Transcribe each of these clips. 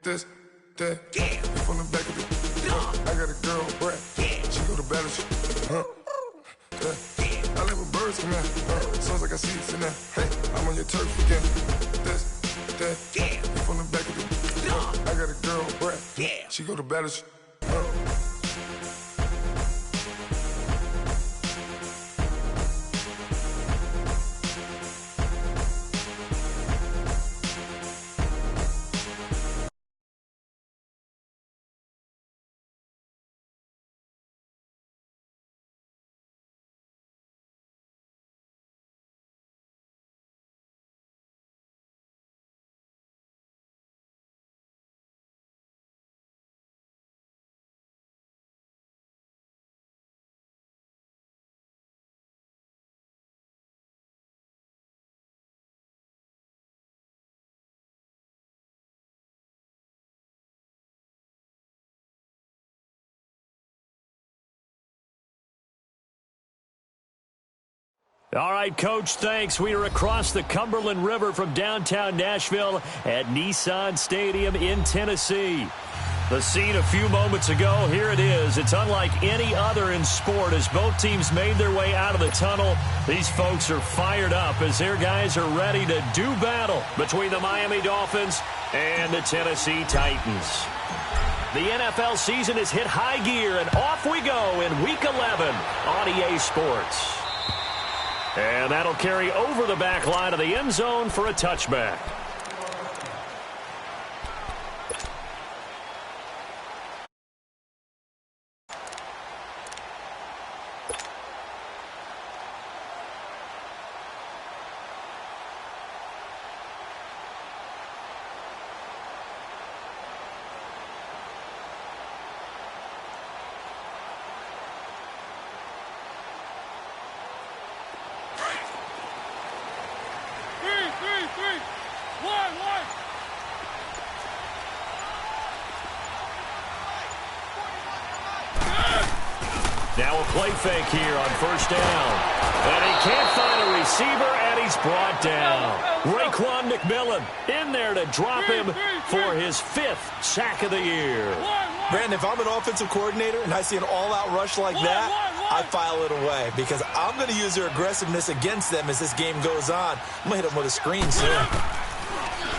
this, that, yeah. From the back of the I got a girl, Brad. Yeah. She go to battle, I let my birds come out. Sounds like I see it in there. Hey, I'm on your turf again. This, that, yeah. From the back of the I got a girl, Brad. Yeah. She go to battle, All right, Coach, thanks. We are across the Cumberland River from downtown Nashville at Nissan Stadium in Tennessee. The scene a few moments ago, here it is. It's unlike any other in sport as both teams made their way out of the tunnel. These folks are fired up as their guys are ready to do battle between the Miami Dolphins and the Tennessee Titans. The NFL season has hit high gear, and off we go in Week 11 on EA Sports. And that'll carry over the back line of the end zone for a touchback. Now a play fake here on first down. And he can't find a receiver, and he's brought down. Raekwon McMillan in there to drop him for his 5th sack of the year. Brandon, if I'm an offensive coordinator and I see an all-out rush like that, I file it away because I'm going to use their aggressiveness against them as this game goes on. I'm going to hit them with a screen soon.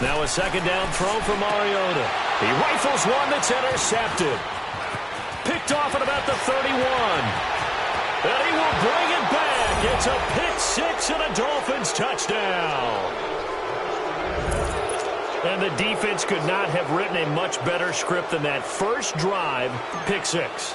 Now a second down throw for Mariota. He rifles one that's intercepted. Picked off at about the 31. And he will bring it back. It's a pick six and a Dolphins touchdown. And the defense could not have written a much better script than that first drive, pick six.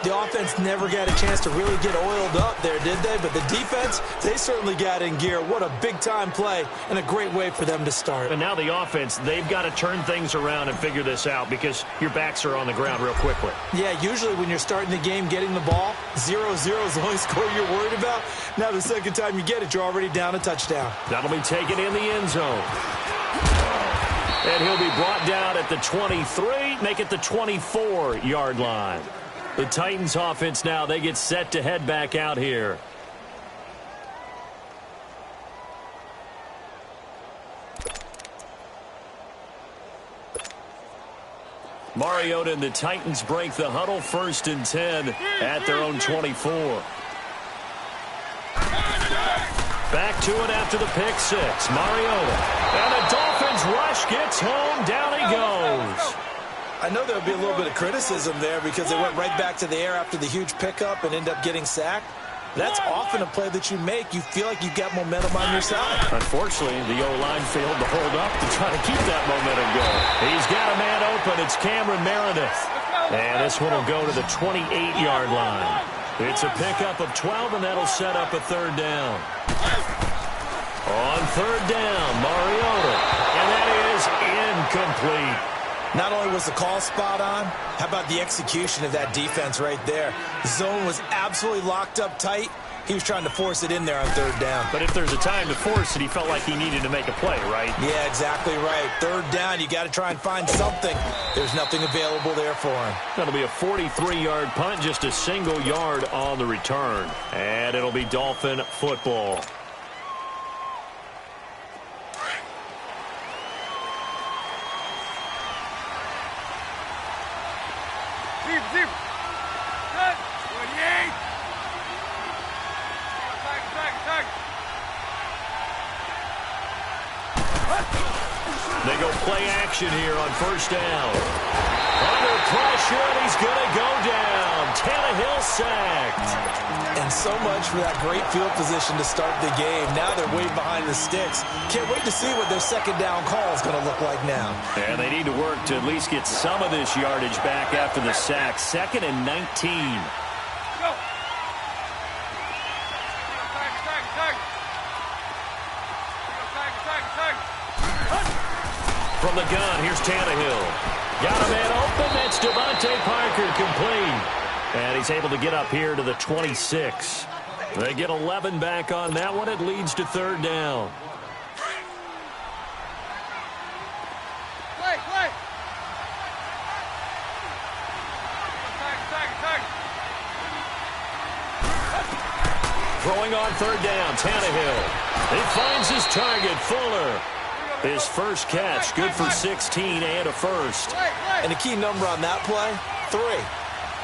The offense never got a chance to really get oiled up there, did they? But the defense, they certainly got in gear. What a big-time play and a great way for them to start. And now the offense, they've got to turn things around and figure this out because your backs are on the ground real quickly. Yeah, usually when you're starting the game getting the ball, 0-0 is the only score you're worried about. Now the second time you get it, you're already down a touchdown. That'll be taken in the end zone. And he'll be brought down at the 23, make it the 24-yard line. The Titans offense now, they get set to head back out here. Mariota and the Titans break the huddle, 1st and 10 at their own 24. Back to it after the pick six. Mariota. And the Dolphins rush gets home. Down he goes. I know there'll be a little bit of criticism there because they went right back to the air after the huge pickup and end up getting sacked. That's often a play that you make. You feel like you've got momentum on your side. Unfortunately, the O-line failed to hold up to try to keep that momentum going. He's got a man open. It's Cameron Meredith. And this one will go to the 28-yard line. It's a pickup of 12, and that'll set up a 3rd down. On 3rd down, Mariota. And that is incomplete. Not only was the call spot on, how about the execution of that defense right there? The zone was absolutely locked up tight. He was trying to force it in there on 3rd down. But if there's a time to force it, he felt like he needed to make a play, right? Yeah, exactly right. 3rd down, you got to try and find something. There's nothing available there for him. That'll be a 43-yard punt, just a single yard on the return. And it'll be Dolphin football. Zip. Good. 28. Tag. They go play action here on first down. Under pressure, and he's going to go down. Tannehill sacked. And so much for that great field position to start the game. Now they're way behind the sticks. Can't wait to see what their second down call is going to look like now. And they need to work to at least get some of this yardage back after the sack. 2nd and 19. Go. Tag. From the gun, here's Tannehill. Got a man open. That's Devontae Parker, complete. And he's able to get up here to the 26. They get 11 back on that one. It leads to 3rd down. Play. Tag. Throwing on 3rd down, Tannehill. He finds his target, Fuller. His first catch, good for 16 and a first. And the key number on that play, 3.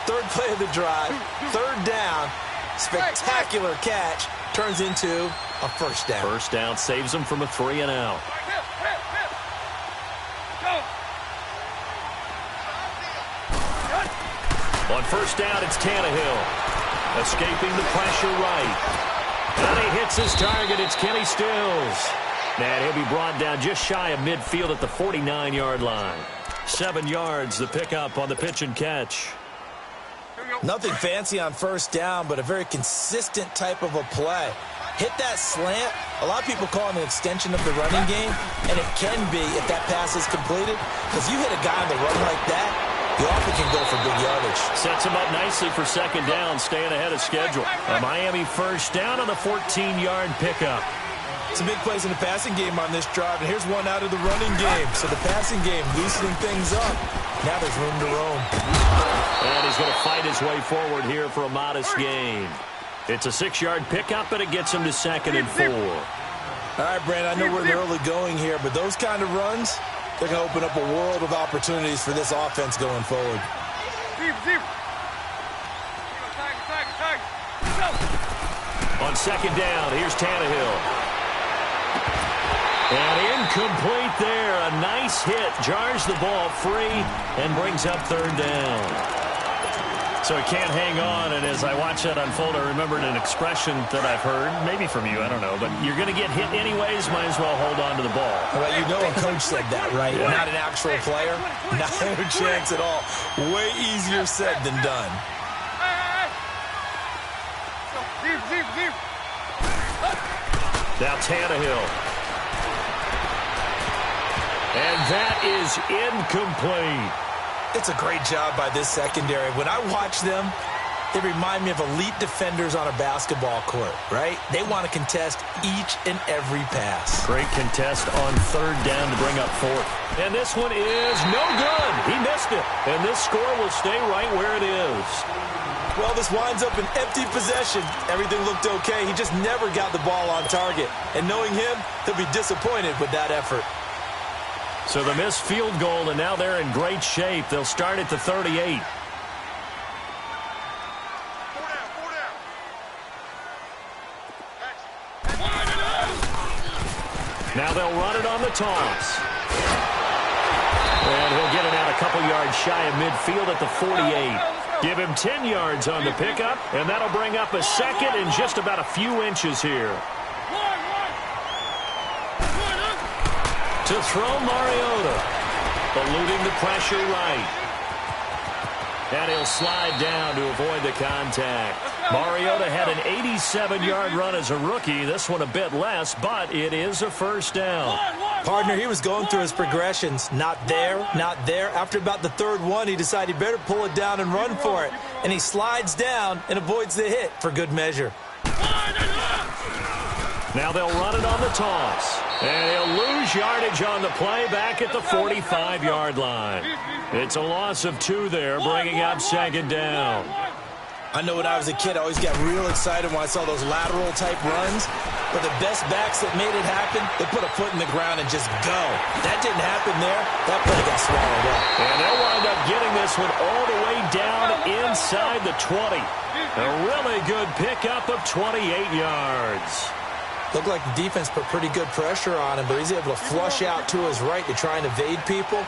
3rd play of the drive, 3rd down, spectacular catch, turns into a first down. First down saves him from a 3 and out. Go. On first down, it's Tannehill. Escaping the pressure right. And he hits his target. It's Kenny Stills. And he'll be brought down just shy of midfield at the 49-yard line. 7 yards, the pickup on the pitch and catch. Nothing fancy on first down, but a very consistent type of a play. Hit that slant. A lot of people call it an extension of the running game, and it can be if that pass is completed. Because you hit a guy on the run like that, you often can go for big yardage. Sets him up nicely for 2nd down, staying ahead of schedule. A Miami first down on the 14-yard pickup. Some big plays in the passing game on this drive, and here's one out of the running game. So the passing game loosening things up. Now there's room to roam. And he's going to fight his way forward here for a modest gain. It's a 6-yard pickup, and it gets him to 2nd and 4. All right, Brandon, I know we're in the early going here, but those kind of runs, they're going to open up a world of opportunities for this offense going forward. Zip. Tag. Go. On 2nd down, here's Tannehill. And incomplete there. A nice hit. Jars the ball free and brings up 3rd down. So he can't hang on. And as I watch that unfold, I remembered an expression that I've heard, maybe from you, I don't know. But you're going to get hit anyways, might as well hold on to the ball. Well, you know a coach said that, right? Yeah. Not an actual player. Not a chance at all. Way easier said than done. Zip. Now Tannehill. And that is incomplete. It's a great job by this secondary. When I watch them, they remind me of elite defenders on a basketball court, right? They want to contest each and every pass. Great contest on 3rd down to bring up 4th. And this one is no good. He missed it. And this score will stay right where it is. Well, this winds up an empty possession. Everything looked okay. He just never got the ball on target. And knowing him, he'll be disappointed with that effort. So the missed field goal, and now they're in great shape. They'll start at the 38. Now they'll run it on the toss. And he'll get it out a couple yards shy of midfield at the 48. Give him 10 yards on the pickup, and that'll bring up a 2nd and just about a few inches here. To throw Mariota, eluding the pressure right. And he'll slide down to avoid the contact. Mariota had an 87-yard run as a rookie. This one a bit less, but it is a first down. Partner, he was going through his progressions. Not there, not there. After about the 3rd one, he decided he better pull it down and run for it. And he slides down and avoids the hit for good measure. Now they'll run it on the toss. And he'll lose yardage on the play back at the 45-yard line. It's a loss of 2 there, bringing up 2nd down. I know when I was a kid, I always got real excited when I saw those lateral-type runs. But the best backs that made it happen, they put a foot in the ground and just go. That didn't happen there. That play got swallowed up. And they'll wind up getting this this one all the way down inside the 20. A really good pickup of 28 yards. Looked like the defense put pretty good pressure on him, but he's able to flush out to his right to try and evade people.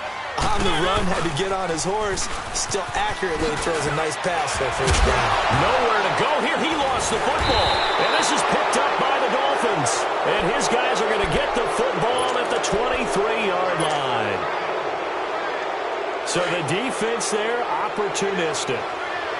On the run, had to get on his horse. Still accurately throws a nice pass for a first down. Nowhere to go here. He lost the football. And this is picked up by the Dolphins. And his guys are going to get the football at the 23-yard line. So the defense there, opportunistic.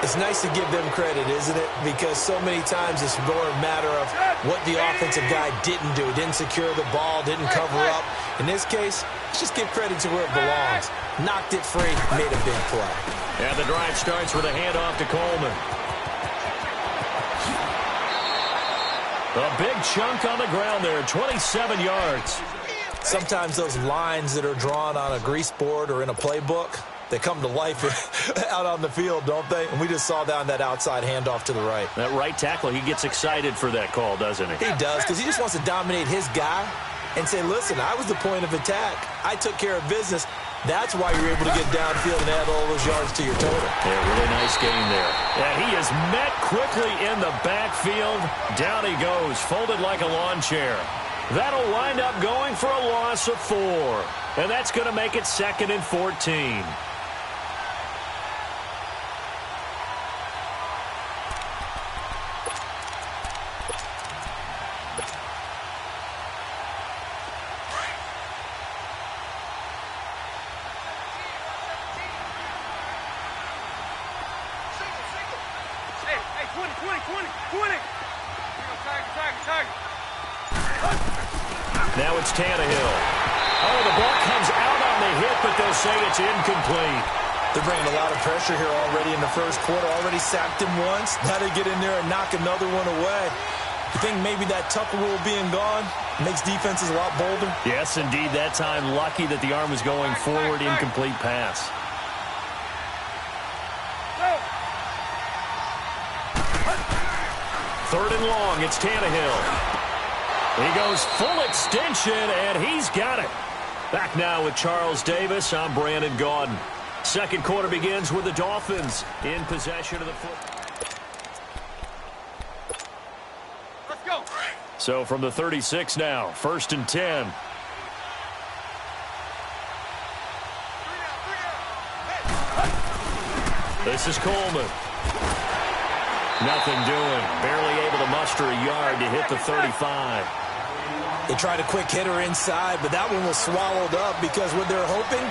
It's nice to give them credit, isn't it? Because so many times it's more a matter of what the offensive guy didn't do. Didn't secure the ball, didn't cover up. In this case, let's just give credit to where it belongs. Knocked it free, made a big play. And the drive starts with a handoff to Coleman. A big chunk on the ground there, 27 yards. Sometimes those lines that are drawn on a grease board or in a playbook, they come to life out on the field, don't they? And we just saw down that outside handoff to the right. That right tackle, he gets excited for that call, doesn't he? He does, because he just wants to dominate his guy and say, listen, I was the point of attack. I took care of business. That's why you're able to get downfield and add all those yards to your total. Yeah, really nice game there. And he is met quickly in the backfield. Down he goes, folded like a lawn chair. That'll wind up going for a loss of 4. And that's going to make it 2nd and 14. Now it's Tannehill. Oh, the ball comes out on the hit, but they'll say it's incomplete. They're bringing a lot of pressure here already in the first quarter. Already sacked him once. Now they get in there and knock another one away. You think maybe that Tucker rule being gone makes defenses a lot bolder? Yes, indeed. That time, lucky that the arm was going forward. Incomplete pass. Third and long. It's Tannehill. He goes full extension, and he's got it. Back now with Charles Davis. I'm Brandon Gaudin. Second quarter begins with the Dolphins in possession of the football. Let's go. So from the 36 now, 1st and 10. This is Coleman. Nothing doing. Barely able to muster a yard to hit the 35. They tried a quick hitter inside, but that one was swallowed up because what they're hoping,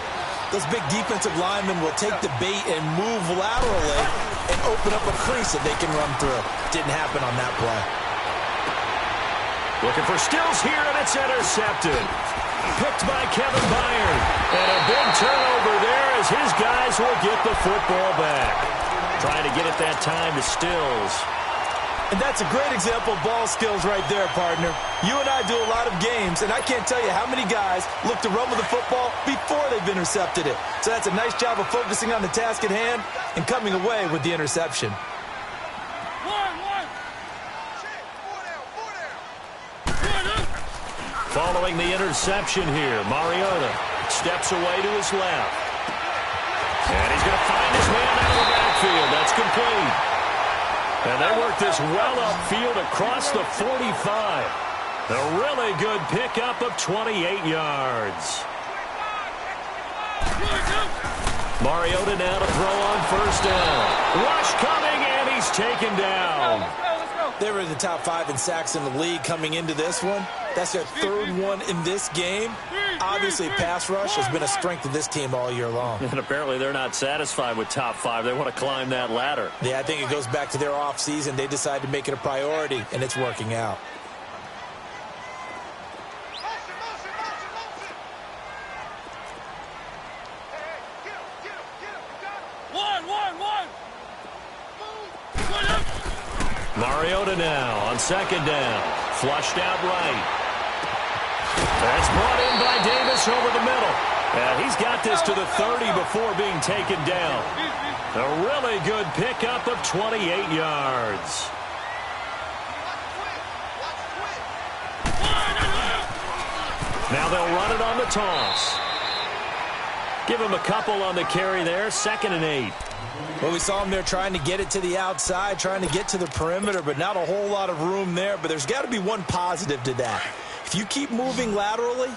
those big defensive linemen will take the bait and move laterally and open up a crease that they can run through. Didn't happen on that play. Looking for Stills here, and it's intercepted. Picked by Kevin Byard. And a big turnover there as his guys will get the football back. Trying to get it that time to Stills. And that's a great example of ball skills right there, partner. You and I do a lot of games, and I can't tell you how many guys look to run with the football before they've intercepted it. So that's a nice job of focusing on the task at hand and coming away with the interception. Following the interception here, Mariota steps away to his left. And he's going to find his man out of the backfield. That's complete. And they work this well upfield across the 45. A really good pickup of 28 yards. Mariota now to throw on first down. Rush coming, and he's taken down. They were in the top 5 in sacks in the league coming into this one. That's their 3rd one in this game. Obviously, pass rush has been a strength of this team all year long. And apparently they're not satisfied with top 5. They want to climb that ladder. Yeah, I think it goes back to their offseason. They decided to make it a priority, and it's working out. Mariota now on second down. Flushed out right. That's brought in by Davis over the middle. And he's got this to the 30 before being taken down. A really good pickup of 28 yards. Now they'll run it on the toss. Give him a couple on the carry there. 2nd and 8. Well, we saw him there trying to get it to the outside, trying to get to the perimeter, but not a whole lot of room there. But there's got to be one positive to that. If you keep moving laterally,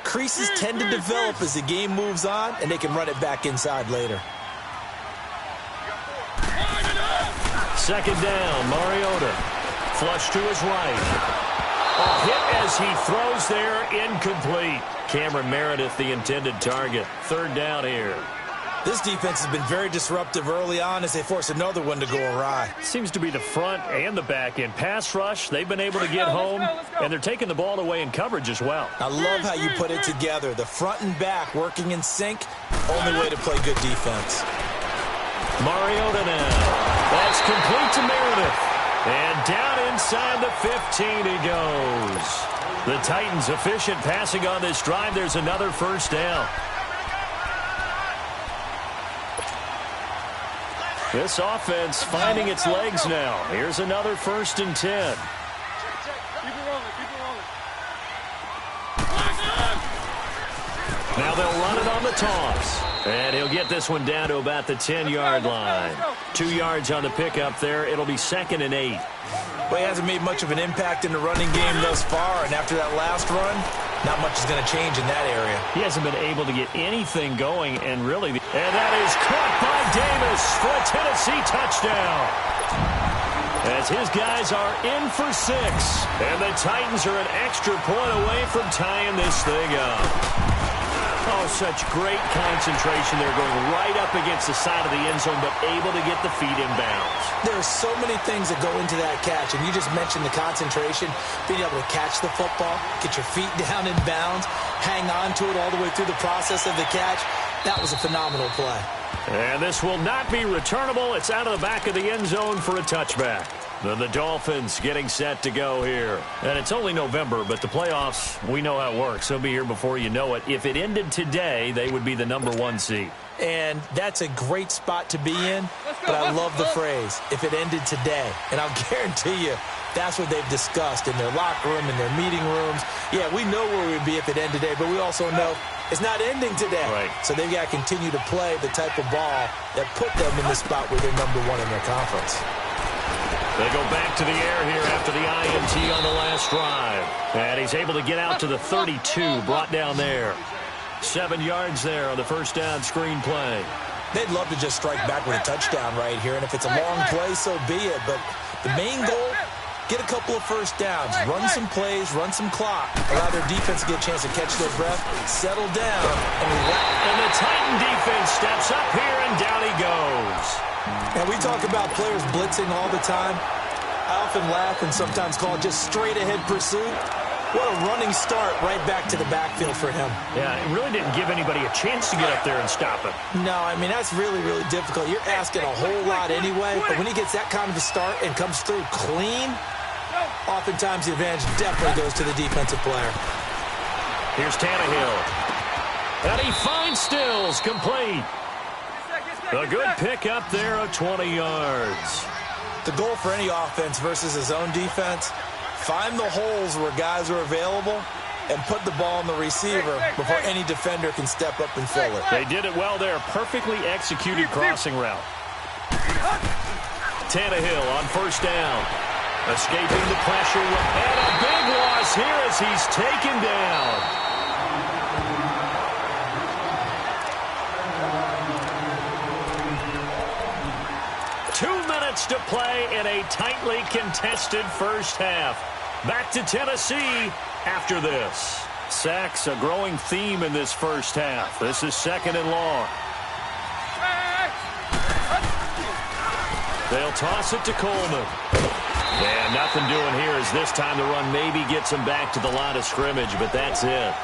creases tend to develop as the game moves on, and they can run it back inside later. 2nd down, Mariota. Flush to his right. A hit as he throws there, incomplete. Cameron Meredith, the intended target. 3rd down here. This defense has been very disruptive early on as they force another one to go awry. Seems to be the front and the back end. Pass rush, they've been able to get home, and they're taking the ball away in coverage as well. I love how you put it together. The front and back working in sync, only way to play good defense. Mariota now. That's complete to Meredith. And down inside the 15 he goes. The Titans efficient passing on this drive. There's another 1st down. This offense finding its legs now. Here's another 1st and 10. Keep it rolling, keep it rolling. Now they'll run it on the toss. And he'll get this one down to about the 10-yard line. 2 yards on the pickup there. It'll be 2nd and 8. Well, he hasn't made much of an impact in the running game thus far, and after that last run, not much is going to change in that area. He hasn't been able to get anything going, and really, and that is caught by Davis for a Tennessee touchdown. As his guys are in for 6, and the Titans are an extra point away from tying this thing up. Oh, such great concentration there, going right up against the side of the end zone, but able to get the feet in bounds. There's so many things that go into that catch, and you just mentioned the concentration, being able to catch the football, get your feet down in bounds, hang on to it all the way through the process of the catch. That was a phenomenal play. And this will not be returnable. It's out of the back of the end zone for a touchback. Then the Dolphins getting set to go here. And it's only November, but the playoffs, we know how it works. They'll be here before you know it. If it ended today, they would be the #1 seed. And that's a great spot to be in, but I love the phrase, if it ended today. And I'll guarantee you, that's what they've discussed in their locker room, in their meeting rooms. Yeah, we know where we'd be if it ended today, but we also know it's not ending today. Right. So they've got to continue to play the type of ball that put them in the spot where they're #1 in their conference. They go back to the air here after the INT on the last drive. And he's able to get out to the 32, brought down there. 7 yards there on the 1st down screen play. They'd love to just strike back with a touchdown right here, and if it's a long play, so be it. But the main goal, get a couple of 1st downs, run some plays, run some clock, allow their defense to get a chance to catch their breath, settle down, and the Titan defense steps up here, and down he goes. And we talk about players blitzing all the time. I often laugh and sometimes call it just straight-ahead pursuit. What a running start right back to the backfield for him. Yeah, it really didn't give anybody a chance to get up there and stop him. No, I mean, that's really, really difficult. You're asking a whole lot anyway, but when he gets that kind of a start and comes through clean, oftentimes the advantage definitely goes to the defensive player. Here's Tannehill. And he finds Stills, complete. A good pickup there of 20 yards. The goal for any offense versus his own defense, find the holes where guys are available and put the ball on the receiver before any defender can step up and fill it. They did it well there. Perfectly executed crossing route. Tannehill on 1st down. Escaping the pressure. And a big loss here as he's taken down. To play in a tightly contested 1st half. Back to Tennessee after this. Sacks, a growing theme in this 1st half. This is 2nd and long. They'll toss it to Coleman. And nothing doing here as this time the run maybe gets him back to the line of scrimmage, but that's it.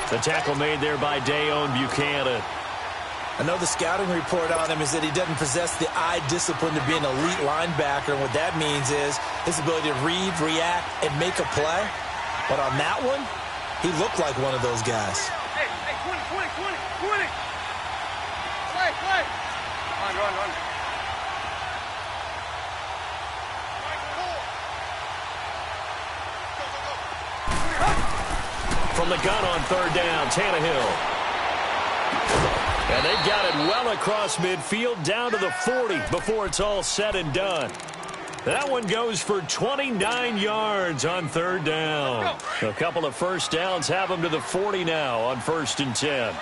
The tackle made there by Dayon Buchanan. I know the scouting report on him is that he doesn't possess the eye discipline to be an elite linebacker. And what that means is his ability to read, react, and make a play. But on that one, he looked like one of those guys. Hey, 20. Play. Run. From the gun on 3rd down, Tannehill. And they've got it well across midfield down to the 40 before it's all said and done. That one goes for 29 yards on third down. A couple of first downs have them to the 40 now on 1st and 10.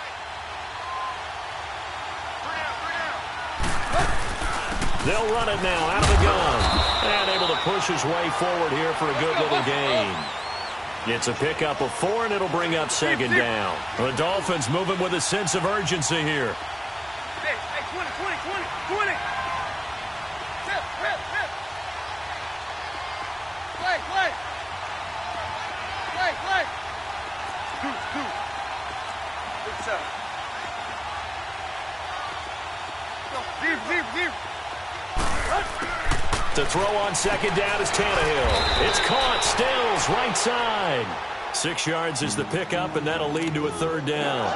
They'll run it now out of the gun. And able to push his way forward here for a good little gain. It's a pickup of 4, and it'll bring up 2nd down. The Dolphins moving with a sense of urgency here. Hey, 20. Rip. Play. Do. Good stuff. Go, deep. To throw on 2nd down is Tannehill. It's caught. Stills right side. 6 yards is the pickup, and that'll lead to a 3rd down.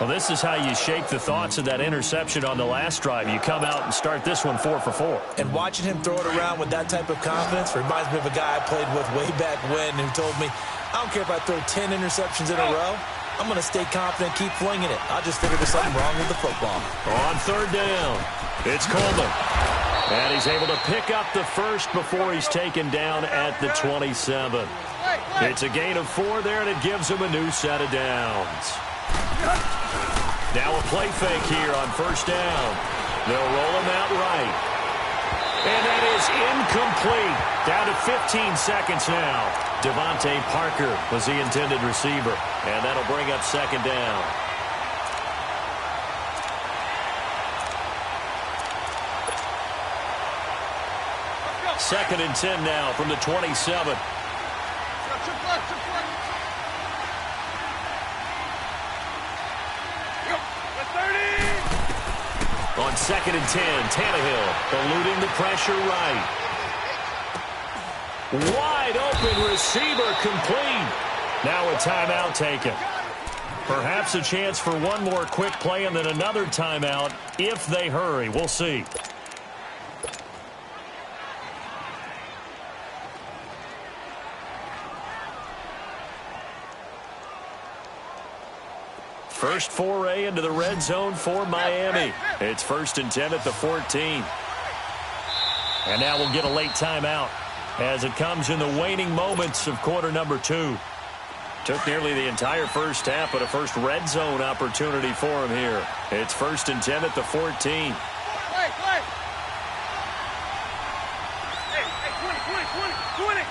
Well, this is how you shake the thoughts of that interception on the last drive. You come out and start this one 4 for 4. And watching him throw it around with that type of confidence reminds me of a guy I played with way back when who told me, I don't care if I throw 10 interceptions in a row. I'm going to stay confident, keep flinging it. I just figured there's something wrong with the football. On 3rd down, it's Coleman. And he's able to pick up the first before he's taken down at the 27. It's a gain of 4 there, and it gives him a new set of downs. Now a play fake here on 1st down. They'll roll him out right. And that is incomplete. Down to 15 seconds now. Devontae Parker was the intended receiver. And that'll bring up 2nd down. Second and 10 now from the 27. On 2nd and 10, Tannehill eluding the pressure right. Wide open receiver complete. Now a timeout taken. Perhaps a chance for one more quick play and then another timeout if they hurry. We'll see. First foray into the red zone for Miami. It's 1st and 10 at the 14. And now we'll get a late timeout as it comes in the waning moments of quarter number 2. Took nearly the entire first half, but a first red zone opportunity for him here. It's 1st and 10 at the 14. Hey, 20.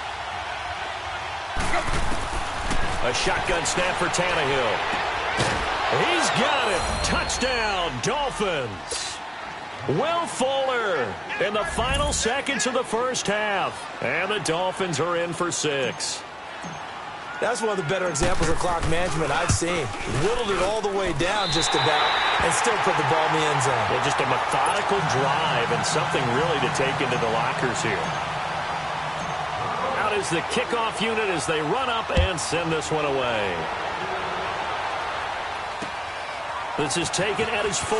A shotgun snap for Tannehill. He's got it. Touchdown, Dolphins. Will Fuller in the final seconds of the first half. And the Dolphins are in for 6. That's one of the better examples of clock management I've seen. Whittled it all the way down just about and still put the ball in the end zone. Well, just a methodical drive and something really to take into the lockers here. Out is the kickoff unit as they run up and send this one away. This is taken at his 4.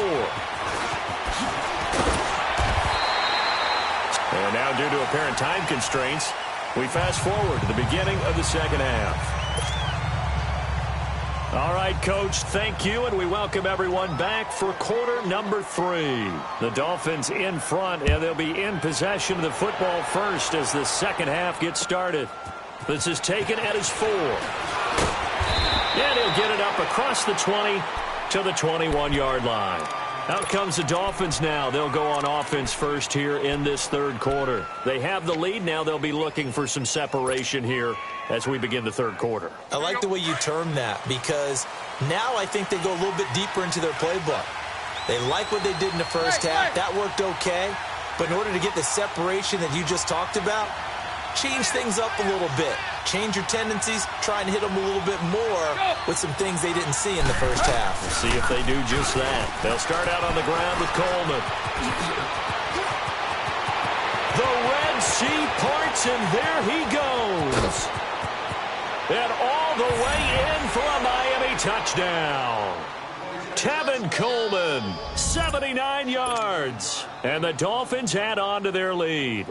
And now, due to apparent time constraints, we fast forward to the beginning of the second half. All right, Coach, thank you, and we welcome everyone back for quarter number 3. The Dolphins in front, and they'll be in possession of the football first as the second half gets started. This is taken at his 4. And he'll get it up across the 20 to the 21-yard line. Out comes the Dolphins now. They'll go on offense first here in this third quarter. They have the lead. Now they'll be looking for some separation here as we begin the third quarter. I like the way you term that because now I think they go a little bit deeper into their playbook. They like what they did in the first half. That worked okay. But in order to get the separation that you just talked about, change things up a little bit. Change your tendencies. Try and hit them a little bit more with some things they didn't see in the first half. We'll see if they do just that. They'll start out on the ground with Coleman. The Red Sea parts, and there he goes. And all the way in for a Miami touchdown. Tevin Coleman, 79 yards. And the Dolphins add on to their lead.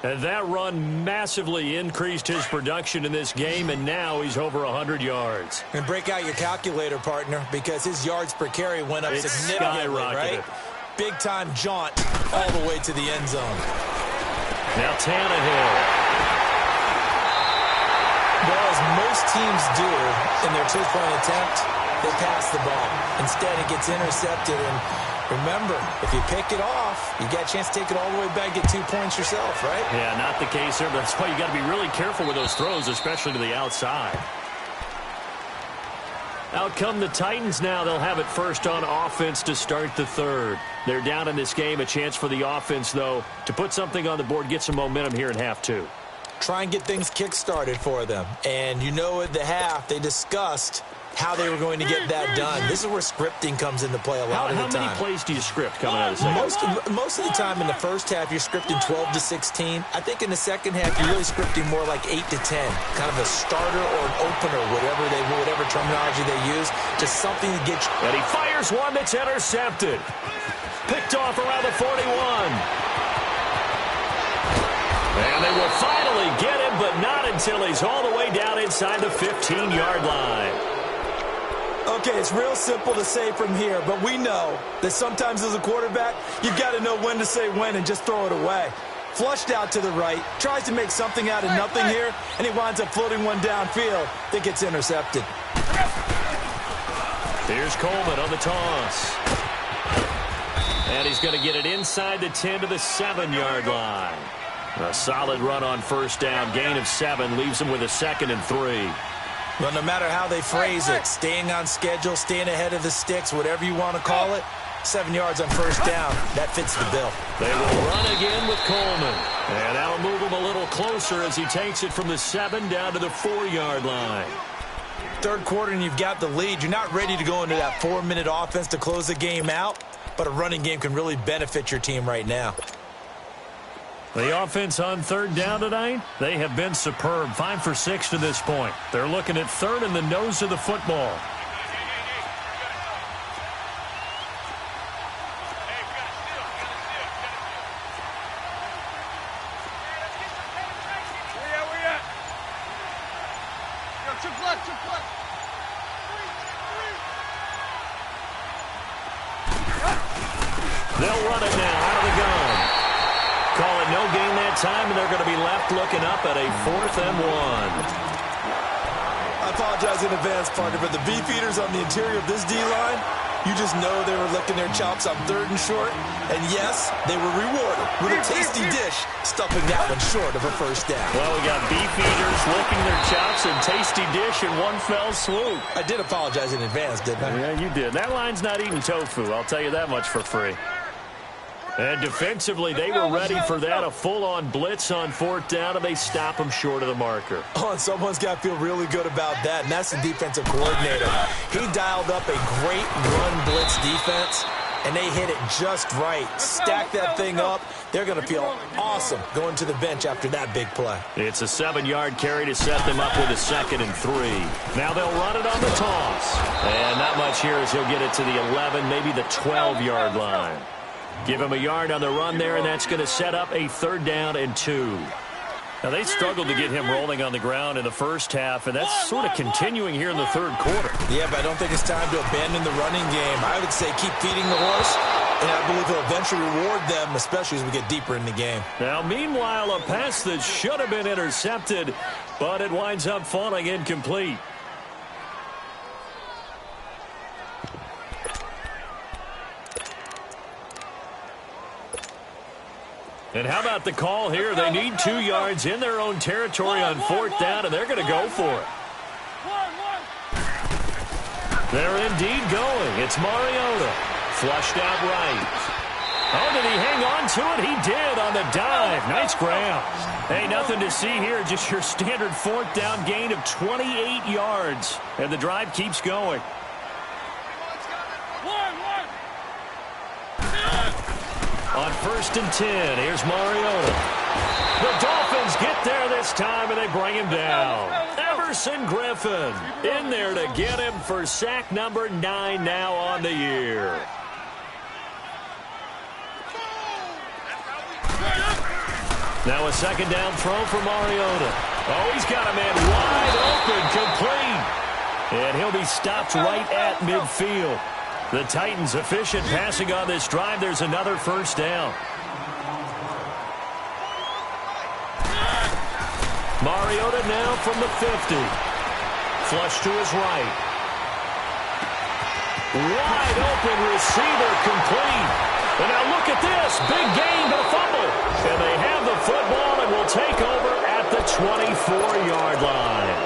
And that run massively increased his production in this game, and now he's over 100 yards. And break out your calculator, partner, because his yards per carry went up significantly, right? Big-time jaunt all the way to the end zone. Now Tannehill. Well, as most teams do in their two-point attempt, they pass the ball. Instead, it gets intercepted, and remember, if you pick it off, you got a chance to take it all the way back, get 2 points yourself, right? Yeah, not the case there. That's why you got to be really careful with those throws, especially to the outside. Out come the Titans now. They'll have it first on offense to start the third. They're down in this game. A chance for the offense, though, to put something on the board, get some momentum here in half two. Try and get things kick-started for them. And you know at the half, they discussed how they were going to get that done. This is where scripting comes into play a lot of the time. How many plays do you script coming out of the second? Most of the time in the first half, you're scripting 12 to 16. I think in the second half, you're really scripting more like 8 to 10. Kind of a starter or an opener, whatever terminology they use. Just something to get you. And he fires one that's intercepted. Picked off around the 41. And they will finally get him, but not until he's all the way down inside the 15-yard line. Okay, it's real simple to say from here, but we know that sometimes as a quarterback, you've got to know when to say when and just throw it away. Flushed out to the right, tries to make something out of nothing here, and he winds up floating one downfield that gets intercepted. Here's Coleman on the toss. And he's going to get it inside the 10 to the 7-yard line. A solid run on first down. Gain of 7 leaves him with a 2nd and 3. Well, no matter how they phrase it, staying on schedule, staying ahead of the sticks, whatever you want to call it, 7 yards on first down, that fits the bill. They will run again with Coleman. And that'll move him a little closer as he takes it from the 7 down to the 4-yard line. Third quarter and you've got the lead. You're not ready to go into that 4-minute offense to close the game out, but a running game can really benefit your team right now. The offense on third down tonight, they have been superb. 5 for 6 to this point. They're looking at third in the nose of the football. They'll run it now out of the gun. Call it no gain that time, and they're going to be left looking up at a 4th and 1. I apologize in advance, partner, but the beefeaters on the interior of this D-line, you just know they were licking their chops on 3rd and short. And yes, they were rewarded with a tasty dish, stuffing that one short of a first down. Well, we got beefeaters licking their chops and tasty dish in one fell swoop. I did apologize in advance, didn't I? Yeah, you did. That line's not eating tofu. I'll tell you that much for free. And defensively, they were ready for that. A full-on blitz on 4th down, and they stop them short of the marker. Oh, and someone's got to feel really good about that, and that's the defensive coordinator. He dialed up a great run-blitz defense, and they hit it just right. Stack that thing up. They're going to feel awesome going to the bench after that big play. It's a 7-yard carry to set them up with a 2nd and 3. Now they'll run it on the toss. And not much here as he'll get it to the 11, maybe the 12-yard line. Give him a yard on the run there, and that's going to set up a 3rd down and 2. Now, they struggled to get him rolling on the ground in the first half, and that's sort of continuing here in the 3rd quarter. Yeah, but I don't think it's time to abandon the running game. I would say keep feeding the horse, and I believe he'll eventually reward them, especially as we get deeper in the game. Now, meanwhile, a pass that should have been intercepted, but it winds up falling incomplete. And how about the call here? They need 2 yards in their own territory on 4th down, and they're going to go for it. They're indeed going. It's Mariota. Flushed out right. Oh, did he hang on to it? He did on the dive. Nice grab. Hey, nothing to see here. Just your standard 4th down gain of 28 yards. And the drive keeps going. On 1st and 10, here's Mariota. The Dolphins get there this time, and they bring him down. Everson Griffin in there to get him for sack number 9 now on the year. Now a second down throw for Mariota. Oh, he's got a man wide open, complete. And he'll be stopped right at midfield. The Titans efficient passing on this drive. There's another first down. Mariota now from the 50. Flush to his right. Wide open receiver, complete. And now look at this. Big gain, but a fumble. And they have the football and will take over at the 24-yard line.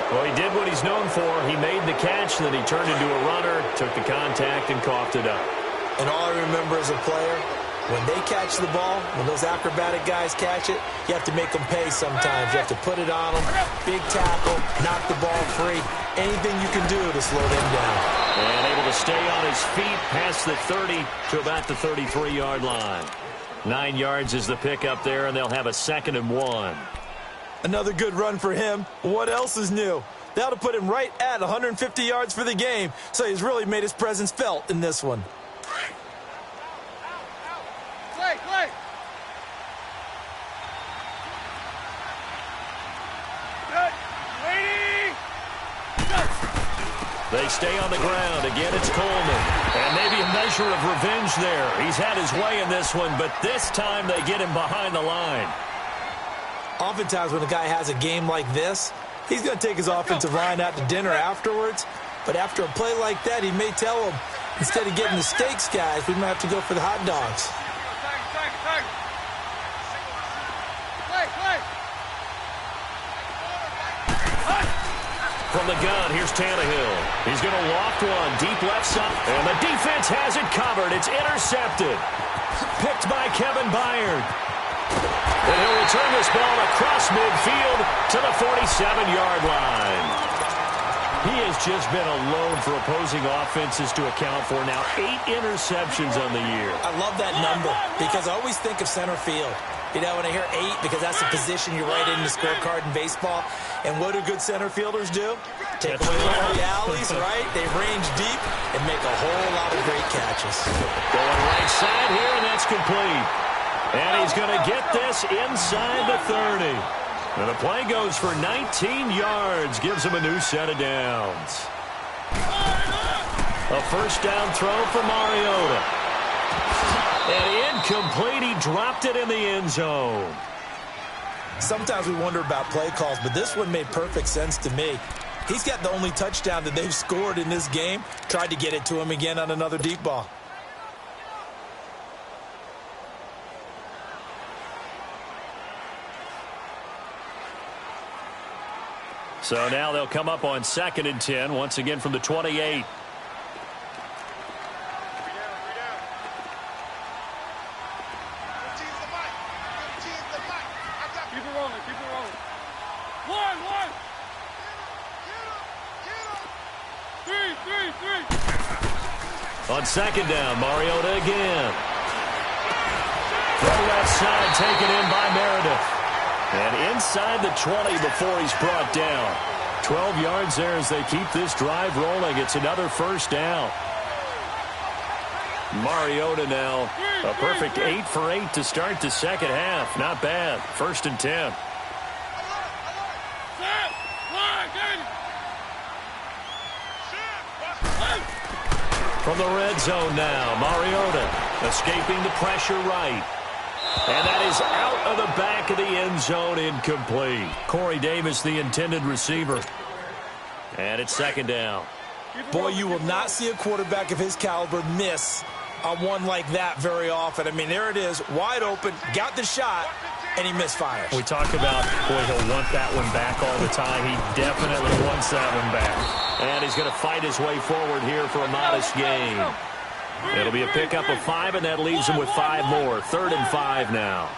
Well, he did what he's known for. He made the catch, then he turned into a runner, took the contact, and coughed it up. And all I remember as a player, when they catch the ball, when those acrobatic guys catch it, you have to make them pay sometimes. You have to put it on them, big tackle, knock the ball free. Anything you can do to slow them down. And able to stay on his feet past the 30 to about the 33-yard line. 9 yards is the pickup there, and they'll have a 2nd and 1. Another good run for him. What else is new? That'll put him right at 150 yards for the game, so he's really made his presence felt in this one. Play. Good. Waiting. They stay on the ground. Again, it's Coleman. And maybe a measure of revenge there. He's had his way in this one, but this time they get him behind the line. Oftentimes when a guy has a game like this, he's going to take his offensive line out to dinner afterwards. But after a play like that, he may tell him, instead of getting the steaks, guys, we might have to go for the hot dogs. From the gun, here's Tannehill. He's going to loft one, deep left side. And the defense has it covered. It's intercepted. Picked by Kevin Byard. And he'll return this ball across midfield to the 47-yard line. He has just been alone for opposing offenses to account for now 8 interceptions on the year. I love that number because I always think of center field. You know, when I hear 8, because that's the position you write in the scorecard in baseball. And what do good center fielders do? Take away all the alleys, right? They range deep and make a whole lot of great catches. Going right side here, and that's complete. And he's going to get this inside the 30. And the play goes for 19 yards, gives him a new set of downs. A first down throw for Mariota. And incomplete, he dropped it in the end zone. Sometimes we wonder about play calls, but this one made perfect sense to me. He's got the only touchdown that they've scored in this game. Tried to get it to him again on another deep ball. So now they'll come up on 2nd and 10, once again from the 28. On 2nd down, Mariota again. From left side, taken in by Meredith. And inside the 20 before he's brought down. 12 yards there as they keep this drive rolling. It's another first down. Mariota now, a perfect 8 for 8 to start the second half. Not bad. 1st and 10. From the red zone now, Mariota escaping the pressure right. And that is out of the back of the end zone, incomplete. Corey Davis, the intended receiver. And it's 2nd down. Boy, you will not see a quarterback of his caliber miss on one like that very often. I mean, there it is, wide open, got the shot, and he misfires. We talk about, boy, he'll want that one back all the time. He definitely wants that one back. And he's going to fight his way forward here for a modest gain. It'll be a pickup of 5, and that leaves him with 5 more. 3rd and 5 now.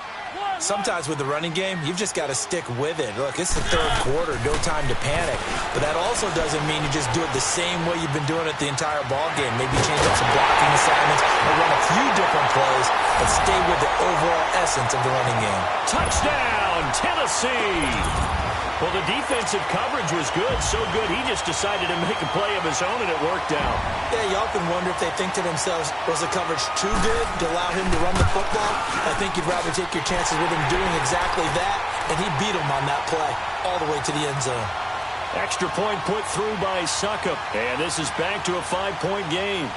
Sometimes with the running game, you've just got to stick with it. Look, it's the 3rd quarter, no time to panic. But that also doesn't mean you just do it the same way you've been doing it the entire ball game. Maybe change up some blocking assignments or run a few different plays, but stay with the overall essence of the running game. Touchdown, Tennessee! Well, the defensive coverage was good, so good he just decided to make a play of his own, and it worked out. Yeah, you often wonder if they think to themselves, was the coverage too good to allow him to run the football? I think you'd rather take your chances with him doing exactly that, and he beat him on that play all the way to the end zone. Extra point put through by Succop, and this is back to a 5-point game.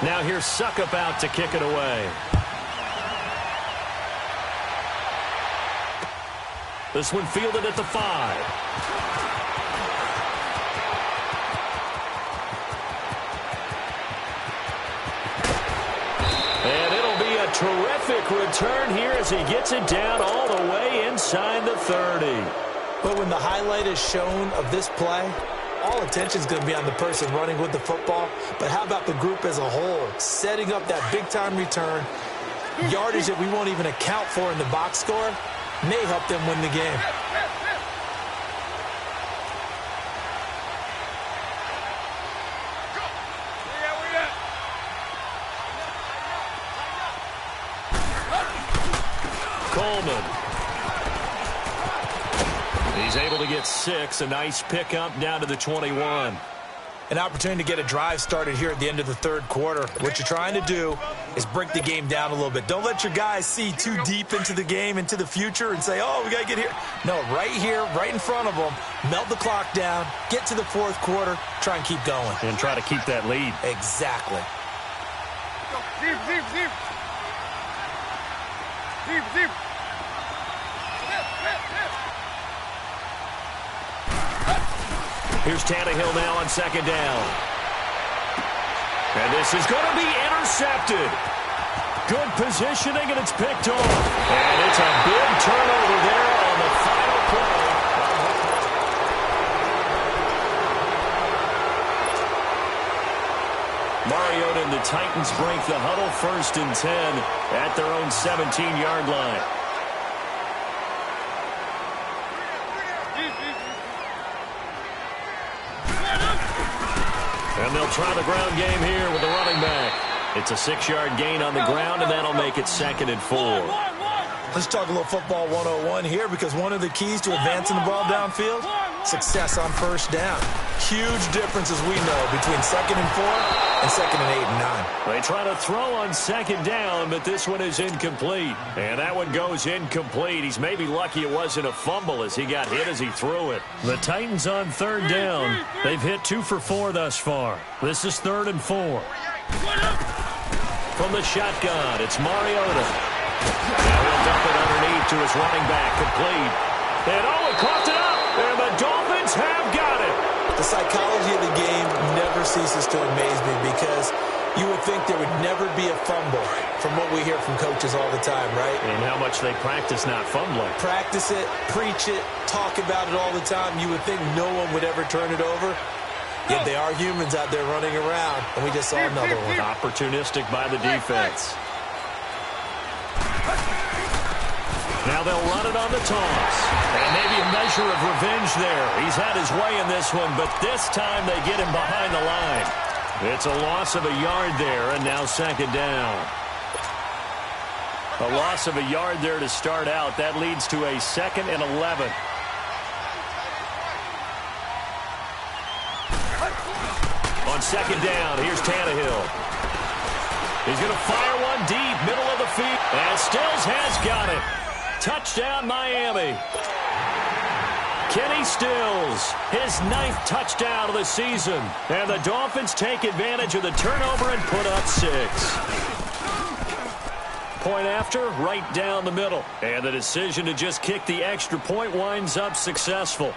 Now here's Succop out to kick it away. This one fielded at the 5. And it'll be a terrific return here as he gets it down all the way inside the 30. But when the highlight is shown of this play, all attention is going to be on the person running with the football. But how about the group as a whole? Setting up that big-time return, yardage that we won't even account for in the box score, may help them win the game. Coleman. He's able to get 6. A nice pickup down to the 21. An opportunity to get a drive started here at the end of the third quarter. What you're trying to do is break the game down a little bit. Don't let your guys see too deep into the game, into the future, and say, oh, we got to get here. No, right here, right in front of them, melt the clock down, get to the fourth quarter, try and keep going. And try to keep that lead. Exactly. Deep, deep, deep. Deep, deep. Here's Tannehill now on second down. And this is going to be intercepted. Good positioning, and it's picked off. And it's a big turnover there on the final play. Mariota and the Titans break the huddle, 1st and 10 at their own 17-yard line. And they'll try the ground game here with the running back. It's a 6-yard gain on the ground, and that'll make it 2nd and 4. Let's talk a little football 101 here, because one of the keys to advancing the ball downfield, success on first down. Huge difference, as we know, between 2nd and 4 and 2nd and 8 and 9. They try to throw on 2nd down, but this one is incomplete. And that one goes incomplete. He's maybe lucky it wasn't a fumble as he got hit as he threw it. The Titans on 3rd down. They've hit 2 for 4 thus far. This is 3rd and 4. From the shotgun, it's Mariota. Now he'll dump it underneath to his running back, complete. And he coughed it up, and the Dolphins have got it. The psychology of the game never ceases to amaze me, because you would think there would never be a fumble from what we hear from coaches all the time, right? And how much they practice not fumbling. Practice it, preach it, talk about it all the time. You would think no one would ever turn it over. Yet they are humans out there running around, and we just saw another one. Opportunistic by the defense. Now they'll run it on the toss. And maybe a measure of revenge there. He's had his way in this one, but this time they get him behind the line. It's a loss of a yard there, and now 2nd down. A loss of a yard there to start out. That leads to a 2nd and 11. On 2nd down, here's Tannehill. He's going to fire one deep, middle of the field. And Stills has got it. Touchdown, Miami. Kenny Stills, his 9th touchdown of the season. And the Dolphins take advantage of the turnover and put up 6. Point after, right down the middle. And the decision to just kick the extra point winds up successful.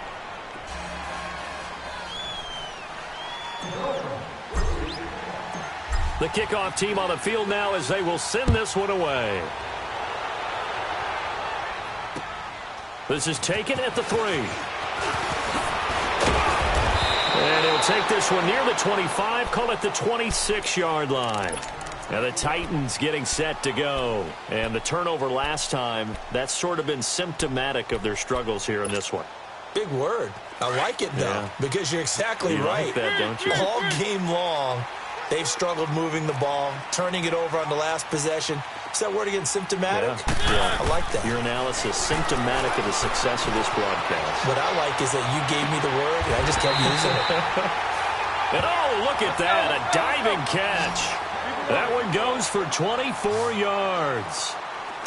The kickoff team on the field now as they will send this one away. This is taken at the 3. And he'll take this one near the 25, call it the 26-yard line. Now the Titans getting set to go. And the turnover last time, that's sort of been symptomatic of their struggles here in this one. Big word. I like it, though, because you're exactly right. Like that, don't you? All game long, They've struggled moving the ball, turning it over on the last possession. Is that word again, symptomatic? Yeah. I like that. Your analysis, symptomatic of the success of this broadcast. What I like is that you gave me the word, and I just kept using it. And oh, look at that, a diving catch. That one goes for 24 yards.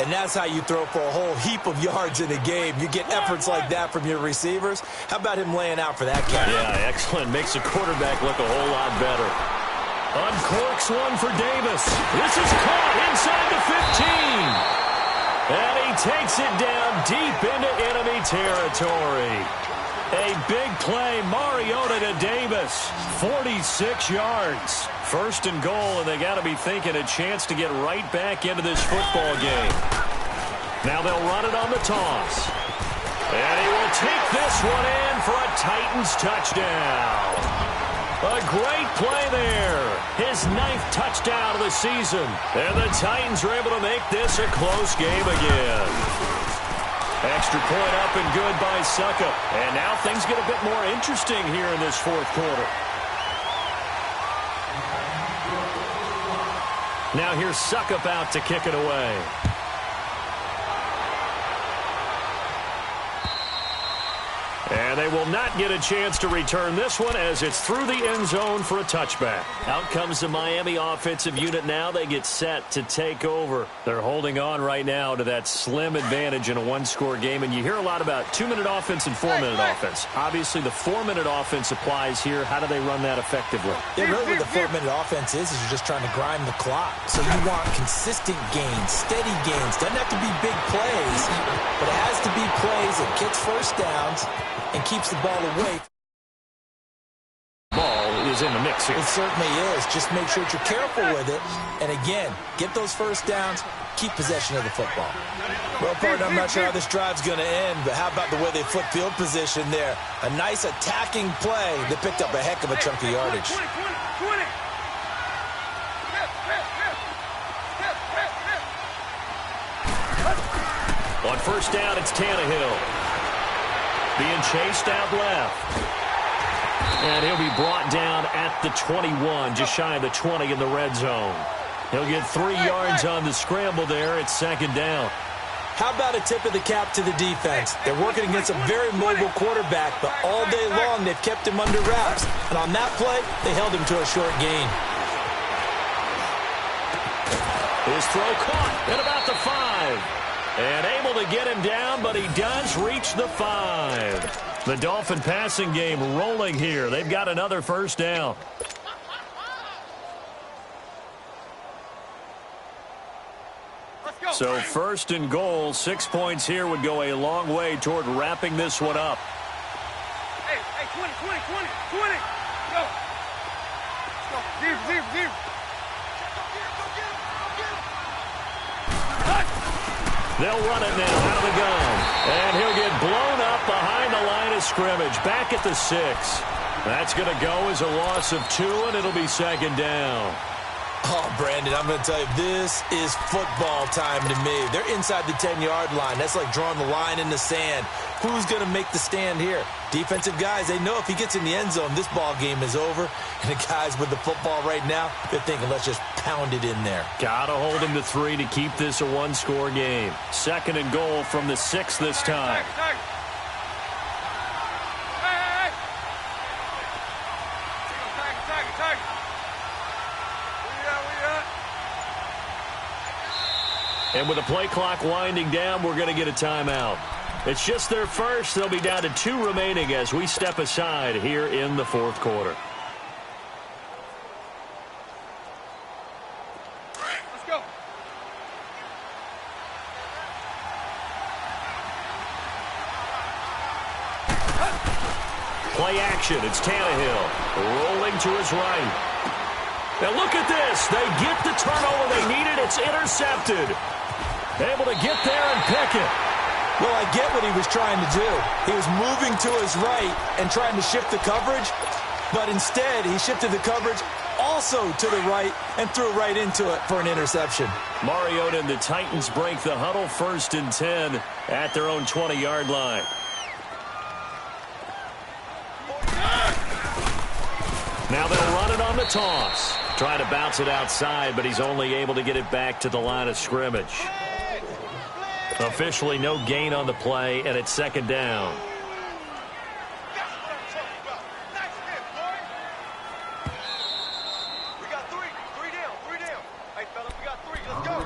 And that's how you throw for a whole heap of yards in a game. You get efforts like that from your receivers. How about him laying out for that catch? Yeah, excellent. Makes the quarterback look a whole lot better. Uncorks one for Davis. This is caught inside the 15. And he takes it down deep into enemy territory. A big play, Mariota to Davis. 46 yards. First and goal, and they got to be thinking a chance to get right back into this football game. Now they'll run it on the toss. And he will take this one in for a Titans touchdown. A great play there. His 9th touchdown of the season. And the Titans are able to make this a close game again. Extra point up and good by Suckup. And now things get a bit more interesting here in this fourth quarter. Now here's Suckup out to kick it away. And they will not get a chance to return this one as it's through the end zone for a touchback. Out comes the Miami offensive unit now. They get set to take over. They're holding on right now to that slim advantage in a one-score game. And you hear a lot about 2-minute offense and 4-minute offense. Obviously, the 4-minute offense applies here. How do they run that effectively? Yeah, really what the 4-minute offense is you're just trying to grind the clock. So you want consistent gains, steady gains. Doesn't have to be big plays, but it has to be plays that gets first downs and keeps the ball away. Ball is in the mix here. It certainly is. Just make sure that you're careful with it. And again, get those first downs, keep possession of the football. Well, partner, I'm not sure how this drive's going to end, but how about the way they flip field position there? A nice attacking play that picked up a heck of a chunk of yardage. On first down, it's Tannehill. Being chased out left. And he'll be brought down at the 21, just shy of the 20 in the red zone. He'll get 3 yards on the scramble there. It's second down. How about a tip of the cap to the defense? They're working against a very mobile quarterback, but all day long they've kept him under wraps. And on that play, they held him to a short gain. His throw caught at about the 5. And able to get him down, but he does reach the 5. The Dolphin passing game rolling here. They've got another first down. So first and goal, 6 points here would go a long way toward wrapping this one up. Hey, 20. Go. Let's go. Zero. They'll run it now out of the gun. And he'll get blown up behind the line of scrimmage. Back at the 6. That's going to go as a loss of 2, and it'll be second down. Oh, Brandon, I'm going to tell you, this is football time to me. They're inside the 10-yard line. That's like drawing the line in the sand. Who's going to make the stand here? Defensive guys, they know if he gets in the end zone, this ball game is over. And the guys with the football right now, they're thinking, let's just pound it in there. Got to hold him to 3 to keep this a one-score game. Second and goal from the 6 this time. And with the play clock winding down, we're going to get a timeout. It's just their first. They'll be down to 2 remaining as we step aside here in the fourth quarter. Let's go. Play action. It's Tannehill rolling to his right. Now look at this. They get the turnover they needed. It's intercepted. Able to get there and pick it. Well, I get what he was trying to do. He was moving to his right and trying to shift the coverage, but instead he shifted the coverage also to the right and threw right into it for an interception. Mariota and the Titans break the huddle, 1st and 10 at their own 20-yard line. Now they'll run it on the toss. Trying to bounce it outside, but he's only able to get it back to the line of scrimmage. Officially no gain on the play, and it's second down. We got three down. Hey, fellas, we got 3. Let's go.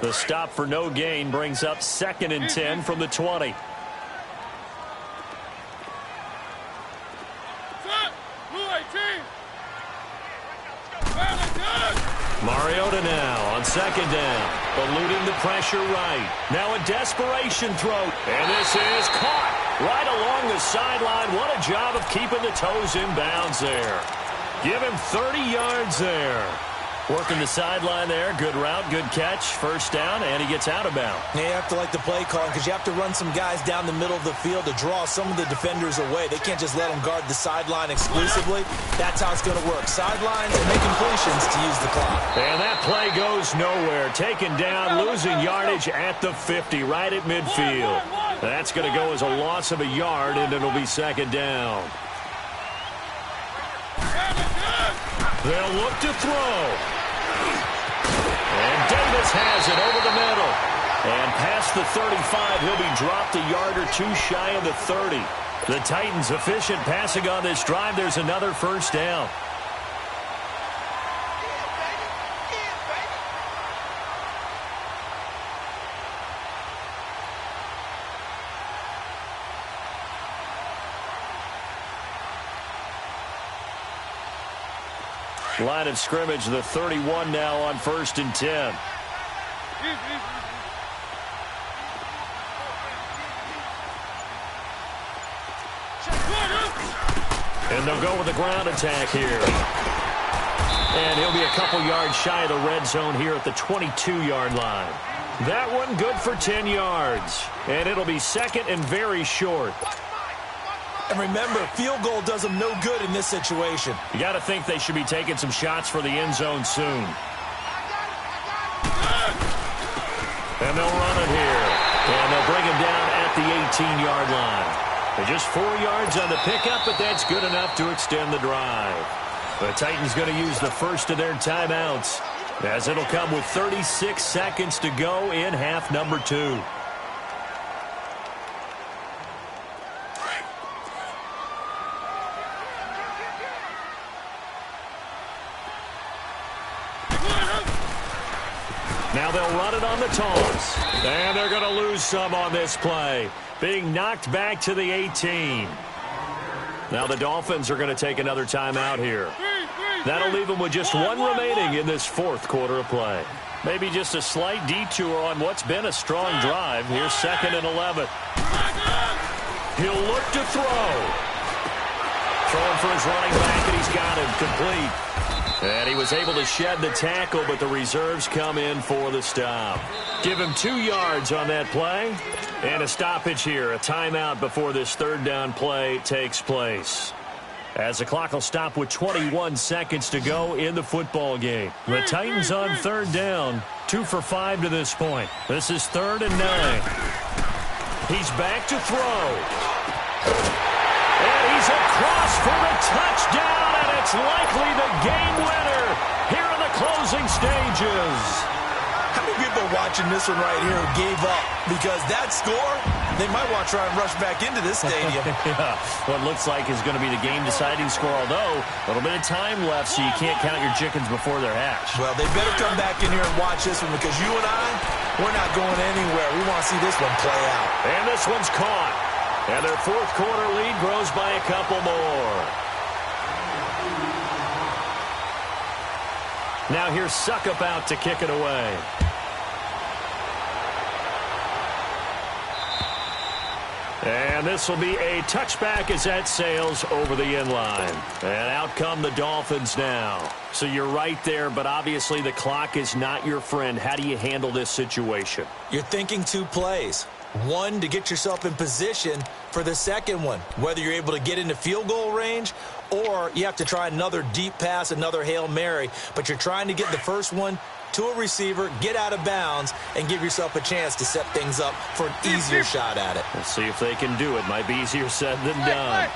The stop for no gain brings up 2nd and 10 from the 20. Mariota now on 2nd down, eluding the pressure right. Now a desperation throw, and this is caught right along the sideline. What a job of keeping the toes in bounds there. Give him 30 yards there. Working the sideline there. Good route, good catch. First down, and he gets out of bounds. Yeah, you have to like the play calling because you have to run some guys down the middle of the field to draw some of the defenders away. They can't just let them guard the sideline exclusively. That's how it's going to work. Sidelines and make completions to use the clock. And that play goes nowhere. Taken down, losing yardage at the 50, right at midfield. That's going to go as a loss of a yard, and it'll be 2nd down. They'll look to throw. And Davis has it over the middle. And past the 35, he'll be dropped a yard or 2 shy of the 30. The Titans efficient passing on this drive. There's another first down. Line of scrimmage, the 31 now on 1st and 10. And they'll go with the ground attack here. And he'll be a couple yards shy of the red zone here at the 22-yard line. That one good for 10 yards. And it'll be 2nd and very short. And remember, field goal does them no good in this situation. You got to think they should be taking some shots for the end zone soon. And they'll run it here. And they'll bring him down at the 18-yard line. They're just 4 yards on the pickup, but that's good enough to extend the drive. The Titans going to use the first of their timeouts, as it'll come with 36 seconds to go in half number 2. Now they'll run it on the toss. And they're going to lose some on this play. Being knocked back to the 18. Now the Dolphins are going to take another timeout here. That'll leave them with just 1 remaining in this 4th quarter of play. Maybe just a slight detour on what's been a strong drive. Here's 2nd and 11. He'll look to throw. Throwing for his running back, and he's got him complete. And he was able to shed the tackle, but the reserves come in for the stop. Give him 2 yards on that play. And a stoppage here, a timeout before this 3rd down play takes place. As the clock will stop with 21 seconds to go in the football game. The Titans on 3rd down, 2 for 5 to this point. This is 3rd and 9. He's back to throw. And he's across for the touchdown. It's likely the game winner here in the closing stages. How many people watching this one right here gave up? Because that score, they might want to try and rush back into this stadium. Yeah, what looks like is going to be the game-deciding score, although a little bit of time left, so you can't count your chickens before they're hatched. Well, they better come back in here and watch this one, because you and I, we're not going anywhere. We want to see this one play out. And this one's caught. And their 4th quarter lead grows by a couple more. Now here's Suckup out to kick it away. And this will be a touchback as that sails over the end line. And out come the Dolphins now. So you're right there, but obviously the clock is not your friend. How do you handle this situation? You're thinking 2 plays. One, to get yourself in position for the second one, whether you're able to get into field goal range or you have to try another deep pass, another Hail Mary, but you're trying to get the first one to a receiver, get out of bounds, and give yourself a chance to set things up for an easier shot at it. We'll see if they can do it. Might be easier said than done.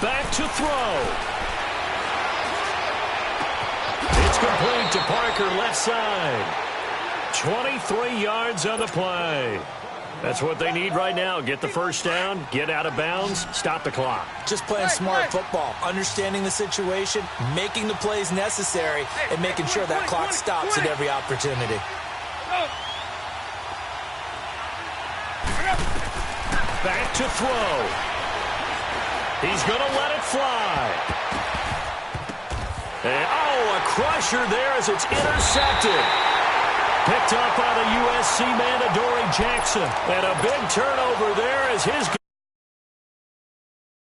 back to throw. It's complete to Parker, left side. 23 yards on the play. That's what they need right now. Get the first down, get out of bounds, stop the clock. Just playing smart football, understanding the situation, making the plays necessary, and making sure that clock stops at every opportunity. Back to throw. He's going to let it fly. And, a crusher there as it's intercepted. Picked up by the USC man, Adoree Jackson. And a big turnover there as his